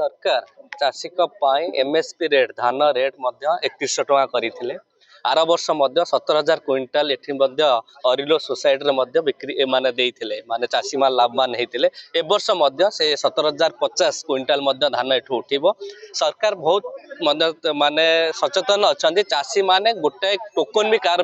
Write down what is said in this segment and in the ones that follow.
सरकार चाषी MSP rate धान रेट 3100 टଙ୍କା करथिले। आर वर्ष 17,000 क्विंटाल एठी अरिलो सोसाइटी बिक्री माने देइथिले माने चाषी मान लाभवान हेतिले। ए वर्ष से 17,050 क्विंटाल धान एठू उठिबो। सरकार बहुत माने सचेतन अछंती चाषी माने गोटे टोकन भी कार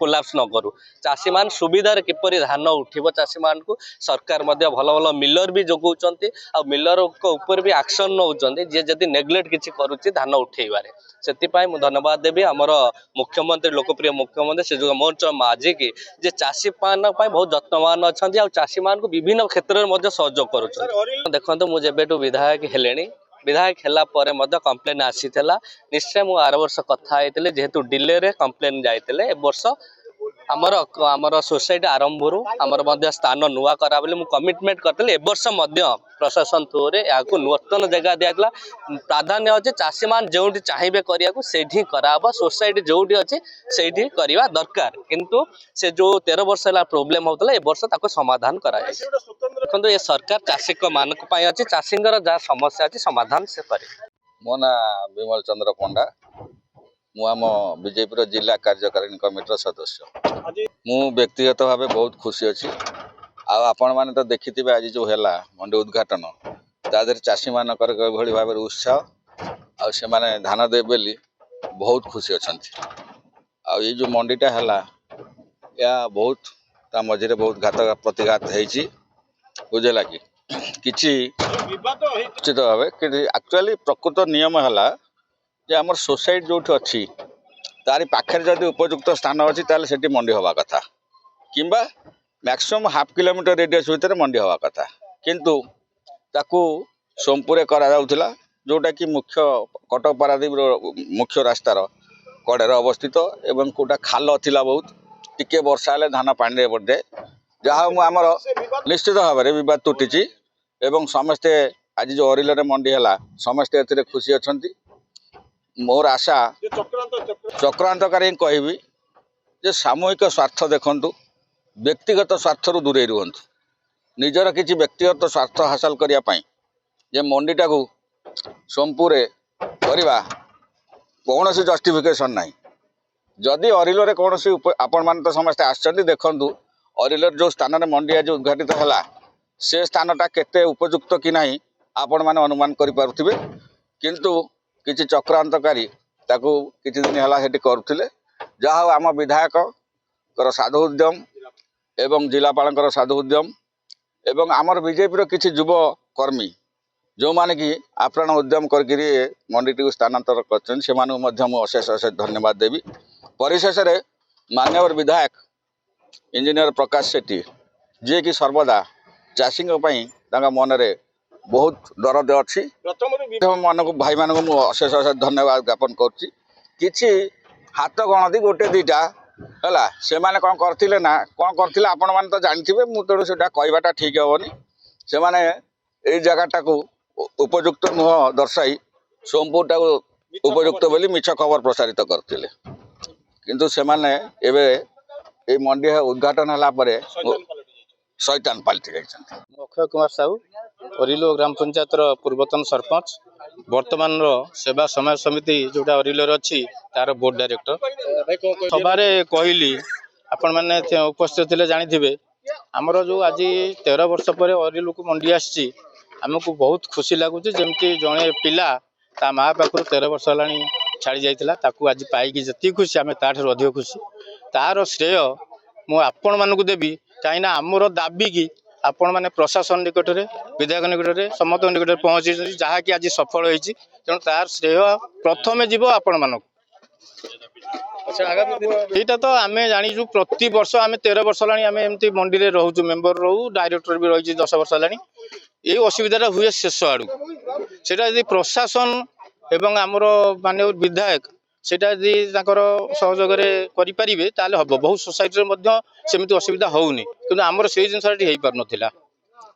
कोलाप्स न करू। चाषी मान सुविधार किपरि धान उठिबो चाषी मान को सरकार भल भल मिलर भी जोगौचंती आ मिलर को ऊपर भी एक्शन नौचंती जे जदी नेग्लेक्ट किछि करूची धान उठेइबारे। सेतिपाई मु धन्यवाद देबी हमर मुख्यमंत्री लोकप्रिय मुख्यमंत्री से जो मोर्च माझी की जे चाषी मान पाई बहुत जत्नवान अछंती आ चाषी मान को विभिन्न क्षेत्र में मध्य सहयोग करूछन। देखंतु मु जेबेटू विधायक हेलेनी विधायक हेला परे मध्य कंप्लेन आसीथिला। निश्चय मु आर वर्ष कथा हेतिले जेहेतु डिले रे कंप्लेन जाइतिले। ए वर्ष आमर सोसाइटी आरंभ आमर मध्य स्थान नुआ करा बोली मु कमिटमेंट करतले। ए वर्ष मध्य प्रशासन थ्रू रे याकू नूतन जगह दियातला। प्राधान्य अछि चाषी मान जोंटी चाहिबे करियाकू सेठी कराबो। सोसाइटी जोंटी अछि सेठी करिवा दरकार किंतु से जो 13 वर्ष हला प्रॉब्लम होतला ए वर्ष ताको समाधान करा जाय। देखंतु ए सरकार चाषी को मानक पय अछि चाषींगर जा समस्या अछि समाधान से करे। मो ना विमल चंद्र पंडा मु आम बीजेपी जिला कार्यकारिणी कमिटी सदस्य। मु व्यक्तिगत भाव बहुत खुशी अच्छी। आपण मैंने तो देखि आज जो है मंडी उद्घाटन तादर चाषी मानकर भली भाव उत्साह से माने धान दे बेली बहुत खुशी अच्छा। ये जो मंडीटा है या बहुत ता मझे बहुत घात प्रतिघात होती बुझेगा कि किसी निश्चित भाव एक्चुअली प्रकृत नियम है जे आम सोसाइटी जो अच्छी तारी पाखे जदि उपयुक्त स्थान अच्छी ताले सेठी मंडी हवा कथा किंबा मैक्सिमम हाफ किलोमीटर रेडियस भितर मंडी हवा कथा किंतु ताकू सोमपुरे करा जाउथिला जोटा कि मुख्य कटक पारादीप मुख्य रास्तार कड़े अवस्थित एवं कोटा खाल थिला बहुत टिके वर्षा हेले धान पानी रे पड़ जाए जहाँ आमर निश्चित भाव में बद तुटी एवं समस्ते आज जो अरिल मंडी है समस्ते ए खुशी अच्छा। मोर आशा चक्रांतकारी कहबी जे सामूहिक स्वार्थ देखंतु व्यक्तिगत स्वार्थ रु दूरे रुहंतु। निजर किसी व्यक्तिगत स्वार्थ हासिल करिया पई जे मंडीटा को सोमपुरे करवा कौन सी जस्टिफिकेशन नहीं। जदि अरिल कौन सी आपण मान तो समस्ते आसचंदी देखंतु अरिल जो स्थान में मंडी आज उद्घाटित है से स्थानटा केते उपयुक्त कि नहीं आपण माने अनुमान करि पारुथिबे किंतु किछि चक्रांतकारी ताकू किछि दिन हला हेटी करुथिले। जहाँ आम विधायक कर साधु उद्यम एवं जिलापाल साधु उद्यम एवं आमर बीजेपी किछि युव कर्मी जो माने कि आप्राण उद्यम करके मंडीटी को स्थानांतर करछन से मानु मध्य मु अशेष अशेष धन्यवाद देवी। परिशेष रे माननीय विधायक इंजीनियर प्रकाश सेठी जे कि सर्वदा चाषी मन रे बहुत दरद अच्छी मन को भाई मान को अशेष अशेष धन्यवाद ज्ञापन करुच्ची। किछि हाथ गणति गोटे दीटा है से मैंने कौन करथिले ना कौन करथिले आपण माने तो जानथिबे मु तेणु सेटा कहबाटा ठीक हेबनी। से माने एई जगहटा को उपयुक्त नुह दर्शाई सोमपुरटा को उपयुक्त बोली मिछ खबर प्रसारित करथिले किंतु से माने एबे ए मंडी उद्घाटन हला परे शैतान पाल्टी जाइछन्ति। अक्षय कुमार साहू अरिलो ग्राम पंचायत पूर्वतन सरपंच वर्तमान सेवा समय समिति जोटा अरिलोर अच्छी तार बोर्ड डायरेक्टर सबारे कहली आपण मैंने उपस्थित थे जानी आमर जो आज 13 वर्ष पर अरिलो को मंडी आसी आमको बहुत खुशी लगुच जमती जड़े पिला ता माँ पाखु 13 वर्ष है छाड़ी जाता आज पाई जी खुशी आम ताठू अधिक खुशी तार श्रेय मु आपण मानक देवी कहीं आमर दाबी की आपण मैंने प्रशासन निकट में विधायक निकट में समस्त निकट में पहुँची जहाँकि आज सफल होती तेणु तार श्रेय प्रथम जीव आपण मानक। यहाँ तो आम जाचु प्रति वर्ष आम 13 वर्ष है मंडी में रोचु मेम्बर रो डायरेक्टर भी रही 10 वर्ष है ये असुविधा हुए शेष आड़ू से प्रशासन एवं आमर माननीय विधायक सेटा यदि सहयोग करें ताले हम बहुत सोसाइटी सेमती असुविधा होनी कि आमर से जिनसा हो पार नाला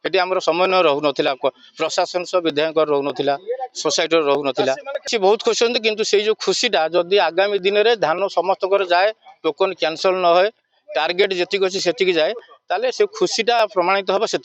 ये आमर समन्वय रोक नाला प्रशासन सह विधायक रोक नाला सोसाइटी रोक नाला सी बहुत खुशी होती किंतु से जो खुशीटा जदि आगामी दिन में धान समस्त जाए टोकन कैंसल न हो टार्गेट जी अच्छी से जाए ताले से खुशीटा प्रमाणित हम से।